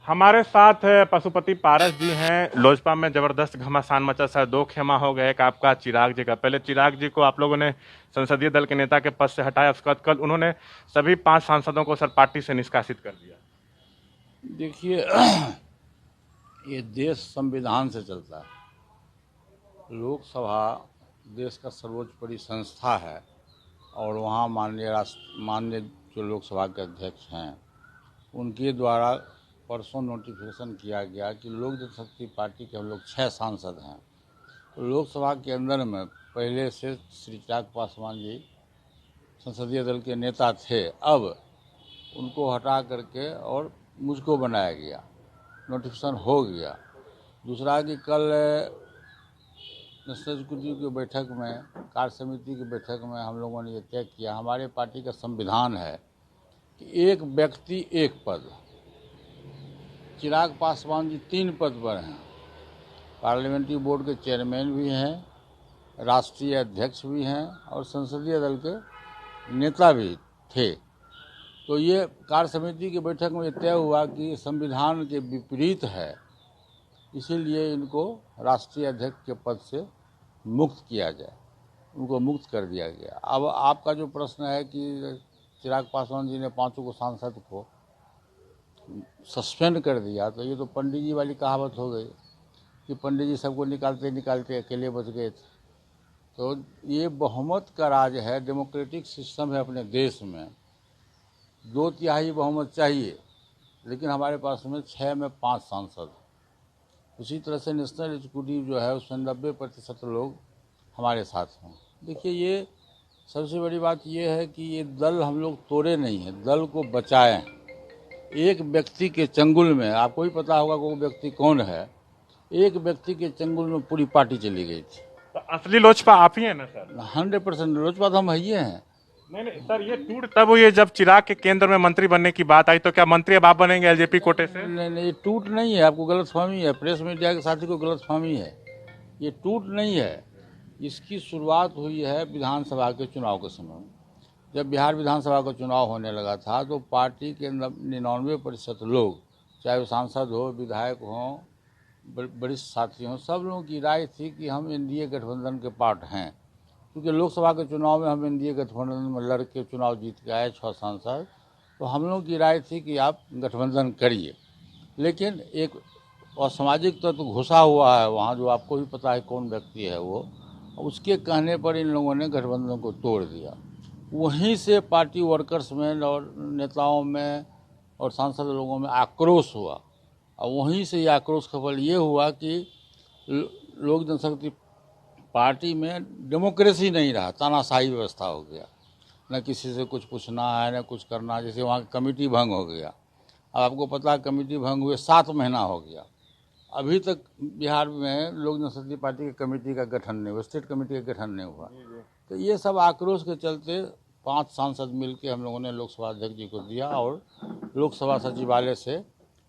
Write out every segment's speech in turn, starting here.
हमारे साथ पशुपति पारस जी हैं। लोजपा में जबरदस्त घमासान मचा सर, दो खेमा हो गए। एक आपका चिराग जी का, पहले चिराग जी को आप लोगों ने संसदीय दल के नेता के पद से हटाया, उसके बाद कल उन्होंने सभी 5 सांसदों को सर पार्टी से निष्कासित कर दिया। देखिए, ये देश संविधान से चलता है। लोकसभा देश का सर्वोच्च बड़ी संस्था है और वहाँ माननीय जो लोकसभा के अध्यक्ष हैं उनके द्वारा परसों नोटिफिकेशन किया गया कि लोक जनशक्ति पार्टी के हम लोग 6 सांसद हैं। तो लोकसभा के अंदर में पहले से श्री चिराग पासवान जी संसदीय दल के नेता थे, अब उनको हटा करके और मुझको बनाया गया, नोटिफिकेशन हो गया। दूसरा कि कल नेशनल एग्जीक्यूटिव की बैठक में, कार्य समिति की बैठक में हम लोगों ने ये तय किया, हमारे पार्टी का संविधान है कि एक व्यक्ति एक पद। चिराग पासवान जी 3 पद पर हैं, पार्लियामेंट्री बोर्ड के चेयरमैन भी हैं, राष्ट्रीय अध्यक्ष भी हैं और संसदीय दल के नेता भी थे। तो ये कार्य समिति की बैठक में तय हुआ कि संविधान के विपरीत है, इसीलिए इनको राष्ट्रीय अध्यक्ष के पद से मुक्त किया जाए, उनको मुक्त कर दिया गया। अब आपका जो प्रश्न है कि चिराग पासवान जी ने 5 को सांसद को सस्पेंड कर दिया, तो ये तो पंडित जी वाली कहावत हो गई कि पंडित जी सबको निकालते निकालते अकेले बच गए थे। तो ये बहुमत का राज है, डेमोक्रेटिक सिस्टम है अपने देश में, 2/3 बहुमत चाहिए, लेकिन हमारे पास में 6 में 5 सांसद। उसी तरह से नेशनल एग्जीक्यूटिव जो है उसमें 90% लोग हमारे साथ हैं। देखिए, ये सबसे बड़ी बात ये है कि ये दल हम लोग तोड़े नहीं हैं, दल को बचाएं। एक व्यक्ति के चंगुल में, आपको भी पता होगा वो व्यक्ति कौन है, एक व्यक्ति के चंगुल में पूरी पार्टी चली गई थी। तो असली लोजपा आप ही है ना सर? 100% लोजपा तो हम ही हैं। नहीं नहीं सर, ये टूट तब हुई है जब चिराग के केंद्र में मंत्री बनने की बात आई। तो क्या मंत्री अब आप बनेंगे एलजेपी कोटे से? नहीं नहीं, ये टूट नहीं है, आपको गलतफहमी है, प्रेस मीडिया के साथी को गलतफहमी है। ये टूट नहीं है, इसकी शुरुआत हुई है विधानसभा के चुनाव के समय। जब बिहार विधानसभा का चुनाव होने लगा था तो पार्टी के 99% लोग, चाहे वो सांसद हो, विधायक हों, वरिष्ठ साथी हों, सब लोगों की राय थी कि हम एनडीए गठबंधन के पार्ट हैं। क्योंकि लोकसभा के चुनाव में हम एनडीए गठबंधन में लड़ के चुनाव जीत के आए 6 सांसद, तो हम लोगों की राय थी कि आप गठबंधन करिए। लेकिन एक असामाजिक तत्व घुसा हुआ है वहाँ, जो आपको भी पता है कौन व्यक्ति है वो, उसके कहने पर इन लोगों ने गठबंधन को तोड़ दिया। वहीं से पार्टी वर्कर्स में और नेताओं में और सांसद लोगों में आक्रोश हुआ, और वहीं से ये आक्रोश का फल ये हुआ कि लोक जनशक्ति पार्टी में डेमोक्रेसी नहीं रहा, तानाशाही व्यवस्था हो गया। न किसी से कुछ पूछना है न कुछ करना है। जैसे वहाँ की कमेटी भंग हो गया, अब आपको पता है कमेटी भंग हुए 7 महीना हो गया, अभी तक बिहार में लोक जनशक्ति पार्टी की कमेटी का गठन नहीं हुआ, स्टेट कमेटी का गठन नहीं हुआ। तो ये सब आक्रोश के चलते 5 सांसद मिलकर हम लोगों ने लोकसभा अध्यक्ष जी को दिया और लोकसभा सचिवालय से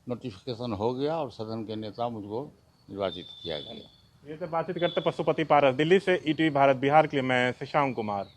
नोटिफिकेशन हो गया और सदन के नेता मुझको निर्वाचित किया गया। ये तो बातचीत करते पशुपति पारस, दिल्ली से ईटीवी भारत बिहार के लिए मैं शशांक कुमार।